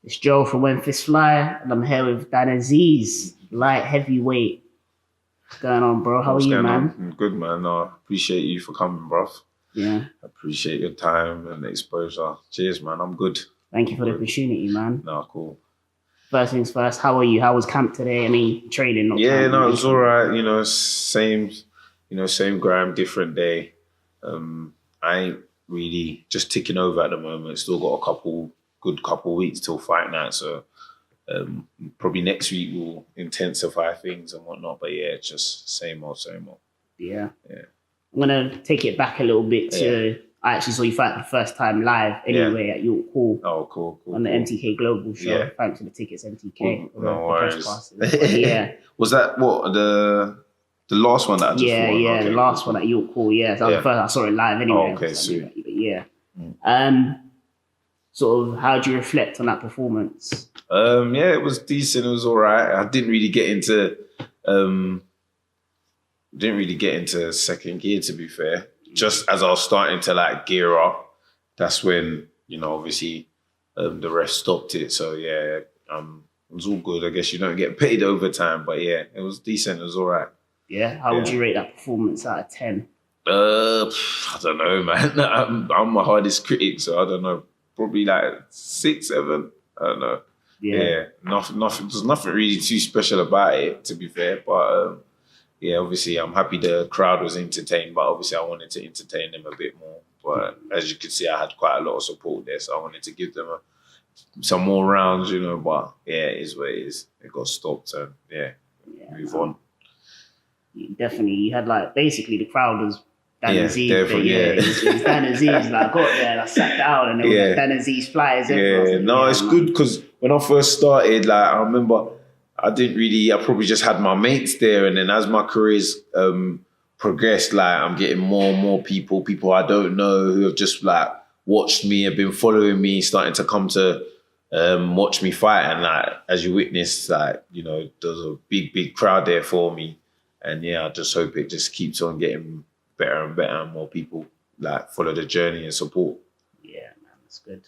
It's Joe from Memphis Fly, and I'm here with Dan Azeez, light heavyweight. What's going on, bro? How are you, man? I'm good, man. No, appreciate you for coming, bruv. Yeah. Appreciate your time and exposure. Cheers, man. I'm good. Thank you for the opportunity, man. No, cool. First things first, how are you? How was camp today? Any training? Yeah, no, it was all right. You know, same grind, different day. I ain't really just ticking over at the moment. Still got a good couple weeks till fight night, so probably next week we'll intensify things and whatnot. But yeah, it's just same old. Yeah. I'm gonna take it back a little bit to I actually saw you fight for the first time live anyway at York Hall. Oh, cool. On the MTK Global show. Yeah. Thanks for the tickets, MTK. Cool. No worries. Yeah. Was that what the last one that I just fought? Yeah, okay, the last one at York Hall. Yeah, so that was the first I saw it live anyway. Oh, okay, sweet. But yeah. Sort of, how do you reflect on that performance? Yeah, it was decent. It was all right. I didn't really get into second gear, to be fair. Just as I was starting to like gear up, that's when, you know, obviously the ref stopped it. So yeah, it was all good. I guess you don't get paid overtime, but yeah, it was decent. It was all right. Yeah. How would you rate that performance out of 10? I don't know, man. I'm my hardest critic, so I don't know. Probably like 6, 7. I don't know. Yeah. Nothing. There's nothing really too special about it, to be fair. But yeah, obviously, I'm happy the crowd was entertained. But obviously, I wanted to entertain them a bit more. But as you can see, I had quite a lot of support there, so I wanted to give them some more rounds, you know. But yeah, it is what it is. It got stopped, and move on. Definitely, you had like basically the crowd was Dan Azeez. It was Dan Azeez. Like, got there, I sat down, and there was Dan Azeez flyers everywhere. No, it's good because when I first started, like I remember, I probably just had my mates there, and then as my career's progressed, like I'm getting more and more people I don't know who have just like watched me, have been following me, starting to come to watch me fight, and like as you witnessed, like you know, there's a big crowd there for me. And yeah, I just hope it just keeps on getting better and better and more people like follow the journey and support. Yeah, man, that's good.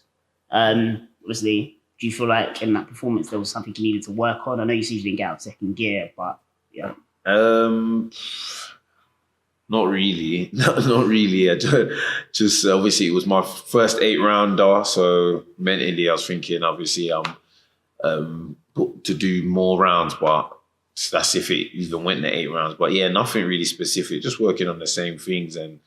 Obviously, do you feel like in that performance there was something you needed to work on? I know you said you didn't get out of second gear, but yeah. Not really. Not really. Just obviously it was my first 8-rounder, so mentally I was thinking obviously I'm to do more rounds, but that's if it even went to 8 rounds. But yeah, nothing really specific, just working on the same things. And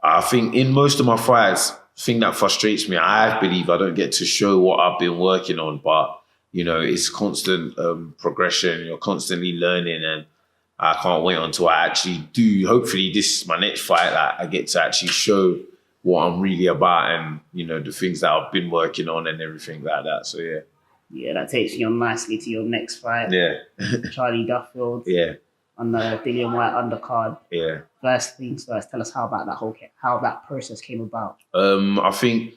I think in most of my fights, the thing that frustrates me, I believe I don't get to show what I've been working on, but you know, it's constant progression. You're constantly learning, and I can't wait until I actually do. Hopefully this is my next fight, like I get to actually show what I'm really about and, you know, the things that I've been working on and everything like that. So yeah. Yeah, that takes you on nicely to your next fight. Yeah. Charlie Duffield. Yeah. On the Dillian White undercard. Yeah. First things first, tell us how that process came about. I think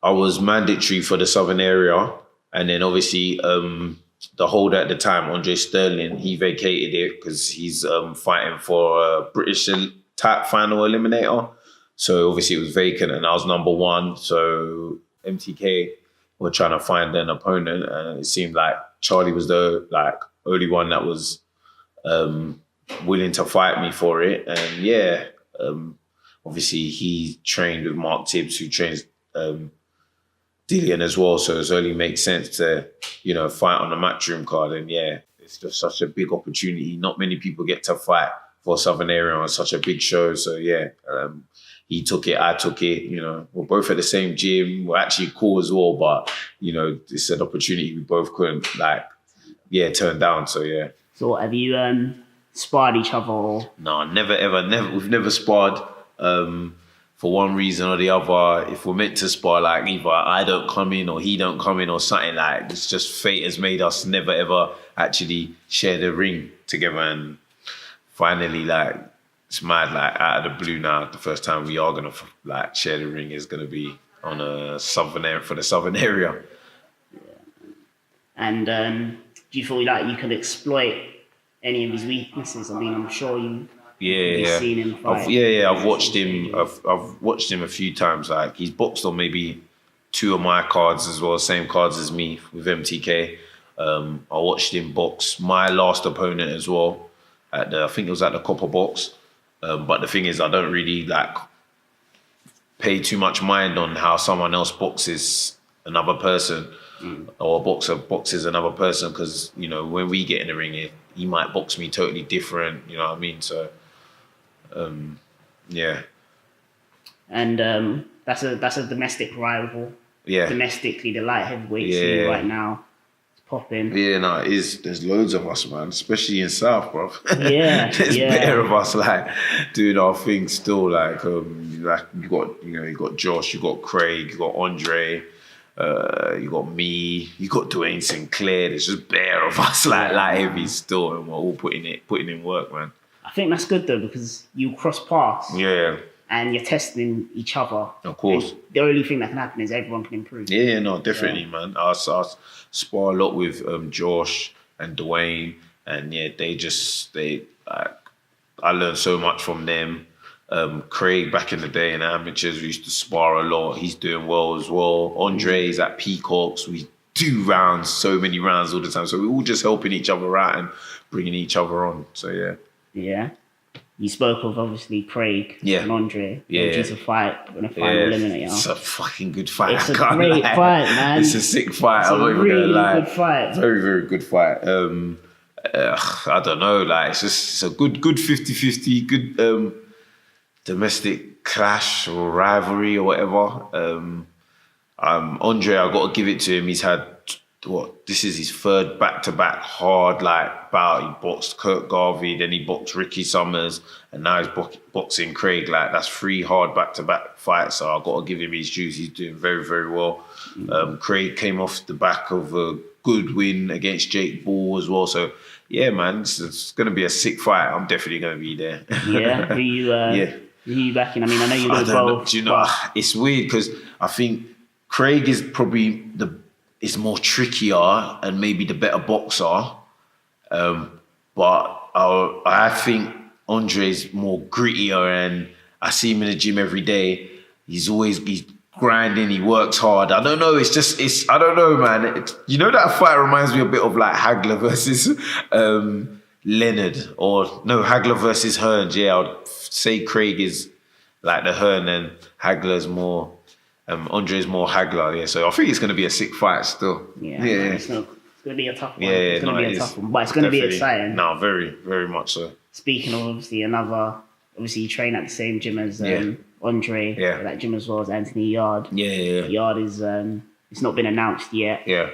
I was mandatory for the Southern area, and then obviously the holder at the time, Andre Sterling, he vacated it because he's fighting for a British type final eliminator. So obviously it was vacant, and I was number 1. So MTK were trying to find an opponent, and it seemed like Charlie was the only one that was willing to fight me for it. And yeah, obviously he trained with Mark Tibbs, who trains Dillian as well, so it only makes sense to, you know, fight on the Matchroom card. And yeah, it's just such a big opportunity. Not many people get to fight for Southern area on such a big show. So yeah, he took it, I took it, you know, we're both at the same gym. We're actually cool as well, but, you know, it's an opportunity we both couldn't, turn down, so yeah. So have you sparred each other? Or? No, never. We've never sparred for one reason or the other. If we're meant to spar, like either I don't come in or he don't come in or something, like it's just fate has made us never ever actually share the ring together. And finally, like, it's mad, like out of the blue now, the first time we are gonna like share the ring is gonna be on a southern area for the southern area. Yeah. And do you feel like you could exploit any of his weaknesses? I mean, I'm sure you've seen him fight. I've watched him. I've watched him a few times. Like he's boxed on maybe two of my cards as well, same cards as me with MTK. I watched him box my last opponent as well. I think it was at the Copper Box. But the thing is, I don't really like pay too much mind on how someone else boxes another person, or a boxer boxes another person, because when we get in the ring, he might box me totally different. You know what I mean? So, yeah. And that's a domestic rival. Yeah. Domestically, the light heavyweight scene right now. Popping. Yeah, no, it is. There's loads of us, man, especially in South, bro. Yeah, there's better of us, like doing our thing still. Like you got Josh, you got Craig, you got Andre, you got me, you got Dwayne Sinclair. There's just better of us, like heavy still, and we're all putting in work, man. I think that's good though, because you cross paths. Yeah. And you're testing each other. Of course. And the only thing that can happen is everyone can improve. Yeah, no, definitely, man. I spar a lot with Josh and Dwayne, and yeah, I learned so much from them. Craig, back in the day in amateurs, we used to spar a lot. He's doing well as well. Andre's at Peacocks. We do so many rounds all the time. So we're all just helping each other out and bringing each other on. So yeah. Yeah. You spoke of, obviously, Craig and Andre. Yeah. Which is a fight. We're going to eliminate you. It's a fucking good fight. It's a great fight, man. It's a sick fight. I'm not even going to lie. Good fight. Very, very good fight. I don't know. Like, it's a good 50-50, good domestic clash or rivalry or whatever. Andre, I've got to give it to him. He's had, this is his third back-to-back hard bout. He boxed Kurt Garvey, then he boxed Ricky Summers, and now he's boxing Craig. Like, that's 3 hard back-to-back fights, so I've got to give him his dues. He's doing very, very well. Craig came off the back of a good win against Jake Ball as well. So, yeah, man, it's going to be a sick fight. I'm definitely going to be there. Yeah? Who you backing? I mean, I know you know both. Do you know, it's weird because I think Craig is probably is more trickier and maybe the better boxer. But I think Andre's more grittier, and I see him in the gym every day. He's grinding, he works hard. I don't know, I don't know, man. That fight reminds me a bit of like Hagler versus Leonard, Hagler versus Hearns. Yeah, I'd say Craig is like the Hearn and Hagler's more... Andre's more Hagler, yeah. So I think it's going to be a sick fight still. Yeah. It's going to be a tough one. It's going to be a tough one, but it's going to be exciting. No, very, very much so. Speaking of obviously you train at the same gym as Andre, that gym as well as Anthony Yarde. Yeah. Yarde is it's not been announced yet. Yeah.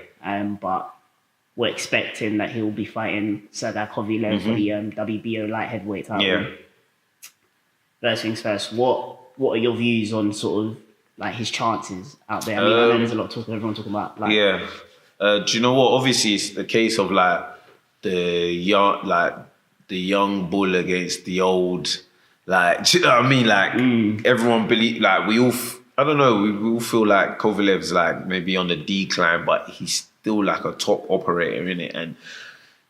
But we're expecting that he will be fighting Sergey Kovalev for the WBO light heavyweight title. Yeah. First things first, what are your views on sort of like his chances out there? I mean, I know there's a lot of talk, everyone talking about. Like, do you know what? Obviously, it's the case of like the young bull against the old. Like, do you know what I mean? Like everyone believe. Like we all. I don't know. We all feel like Kovalev's like maybe on the decline, but he's still like a top operator in it. And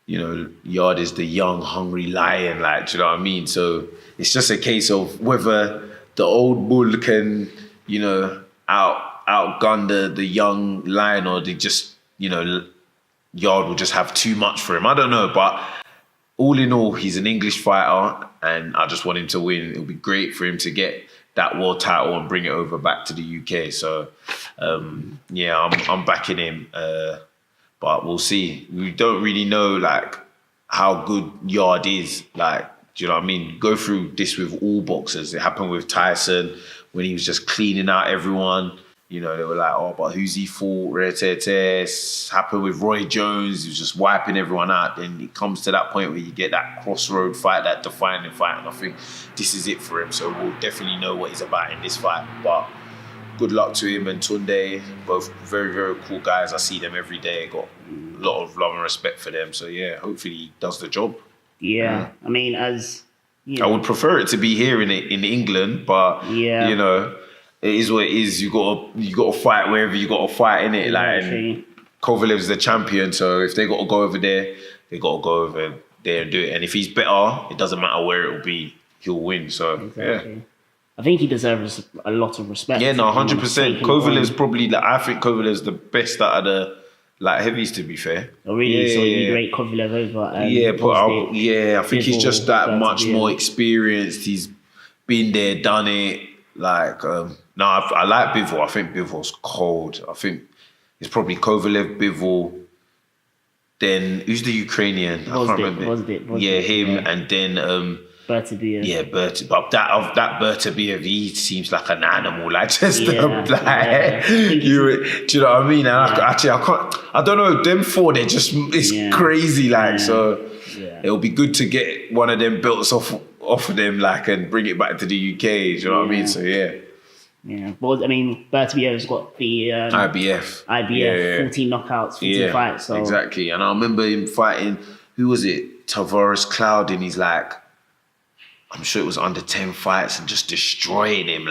Yarde is the young, hungry lion. Like, do you know what I mean? So it's just a case of whether the old bull can, outgun the young lion, or they just, Yarde will just have too much for him. I don't know, but all in all, he's an English fighter, and I just want him to win. It'll be great for him to get that world title and bring it over back to the UK. So, I'm backing him, but we'll see. We don't really know like how good Yarde is. Like, do you know what I mean? Go through this with all boxers. It happened with Tyson when he was just cleaning out everyone. They were like, oh, but who's he for? Happened with Roy Jones. He was just wiping everyone out. Then it comes to that point where you get that crossroad fight, that defining fight. And I think this is it for him. So we'll definitely know what he's about in this fight. But good luck to him and Tunde. Both very, very cool guys. I see them every day. Got a lot of love and respect for them. So yeah, hopefully he does the job. Yeah. I mean, I would prefer it to be here in England, but it is what it is. You got to fight wherever you got to fight, innit? Like, Kovalev's the champion, so if they got to go over there, they got to go over there and do it. And if he's better, it doesn't matter where it will be, he'll win. So exactly. I think he deserves a lot of respect. Yeah, no, 100%. Kovalev's probably, like, I think Kovalev's the best out of the light heavies, to be fair. Oh, really? So you'd rate Kovalev over? I think he's just that much more experienced. He's been there, done it. Like, I like Bivol. I think Bivol's cold. I think it's probably Kovalev, Bivol. Then who's the Ukrainian? I can't remember. Him, and then Bertabiev. Yeah, but that Bertabiev, he seems like an animal. Like just do you know what I mean? And I can't. I don't know. Them four, they're just it's crazy. Like so, it'll be good to get one of them belts off of them, like, and bring it back to the UK. Do you know what I mean? So yeah. Yeah, but I mean, Bertabiev's got the IBF, 14 knockouts, 14 fights. So. Exactly, and I remember him fighting. Who was it? Tavares Cloud, and he's like, I'm sure it was under 10 fights and just destroying him.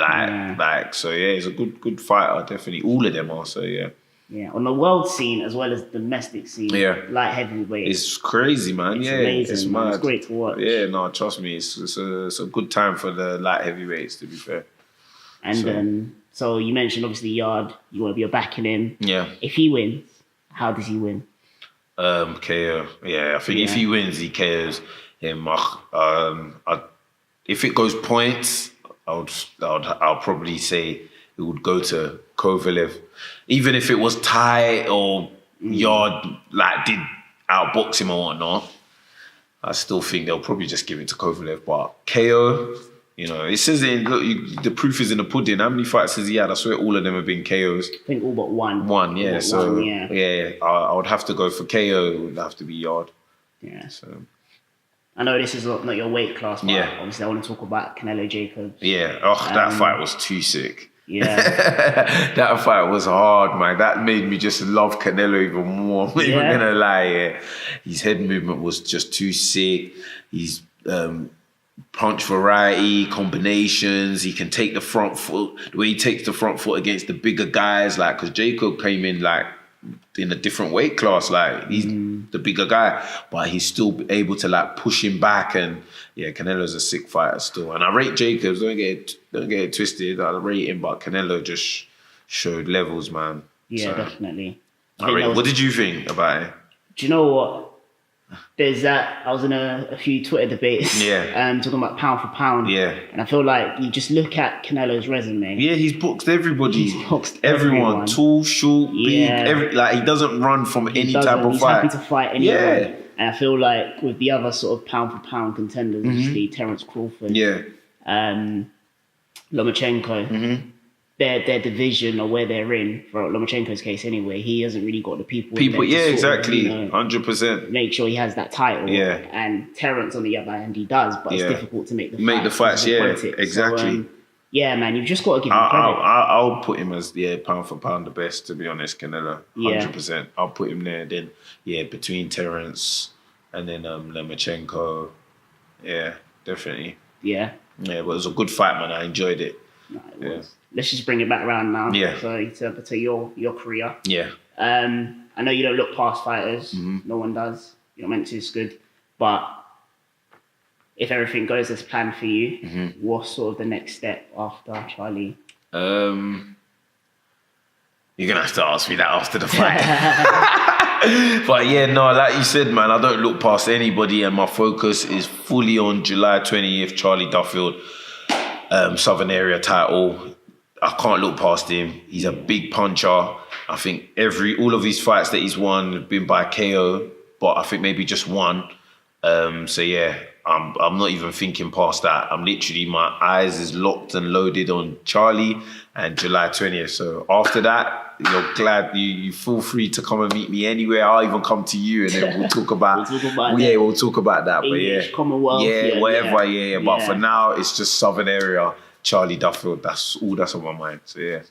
So yeah, he's a good fighter. Definitely, all of them are. So yeah. Yeah, on the world scene as well as the domestic scene, light heavyweight. It's crazy, man. It's amazing. It's mad. It's great to watch. Yeah, no, trust me, it's a good time for the light heavyweights, to be fair. And so you mentioned obviously Yarde, you want to be backing him. Yeah. If he wins, how does he win? KO. Yeah, I think if he wins, he KOs him. If it goes points, I'll probably say it would go to Kovalev. Even if it was tie or Yarde like did outbox him or whatnot, I still think they'll probably just give it to Kovalev. But KO. You know, it says the proof is in the pudding. How many fights has he had? I swear all of them have been KOs. I think all but one. One, yeah. I would have to go for KO. It would have to be Yarde. Yeah. So I know this is not your weight class, but obviously I want to talk about Canelo Jacobs. Yeah. Oh, that fight was too sick. Yeah. That fight was hard, man. That made me just love Canelo even more. I'm not even gonna lie. Yeah. His head movement was just too sick. He's punch variety, combinations. He can take the front foot. The way he takes the front foot against the bigger guys, like, because Jacob came in like in a different weight class, like he's the bigger guy, but he's still able to like push him back. And yeah, Canelo's a sick fighter still. And I rate Jacobs. Don't get it twisted. I rate him, but Canelo just showed levels, man. Yeah, so, definitely. What did you think about it? Do you know what? There's that. I was in a few Twitter debates. Talking about pound for pound. Yeah. And I feel like you just look at Canelo's resume. Yeah, he's boxed everybody. He's boxed everyone. Tall, short, big. Like he doesn't run from any type of fight. He's happy to fight anyone. Yeah. And I feel like with the other sort of pound for pound contenders, obviously Terence Crawford. Yeah. Lomachenko. Their division or where they're in, for Lomachenko's case anyway, he hasn't really got the people exactly, 100%. Make sure he has that title. Yeah. And Terence, on the other hand, he does, but it's difficult to make the fights. Exactly. So, man, you've just got to give him credit. I'll put him as pound for pound the best, to be honest, Canelo. 100%. I'll put him there. Then between Terence and then Lomachenko. Yeah, definitely. Yeah, but it was a good fight, man. I enjoyed it. No, it was. Let's just bring it back around now. Yeah. So to your career. Yeah. I know you don't look past fighters. No one does. You're meant to. It's good. But if everything goes as planned for you, what's sort of the next step after Charlie? You're gonna have to ask me that after the fight. But like you said, man, I don't look past anybody, and my focus is fully on July 20th, Charlie Duffield, Southern Area title. I can't look past him. He's a big puncher. I think all of his fights that he's won have been by KO, but I think maybe just one. I'm not even thinking past that. I'm literally, my eyes is locked and loaded on Charlie and July 20th. So after that, you're glad you feel free to come and meet me anywhere. I'll even come to you and then we'll talk about we'll talk about that. English, Commonwealth. Whatever. But for now, it's just Southern Area, Charlie Duffield. That's all that's on my mind. So yeah.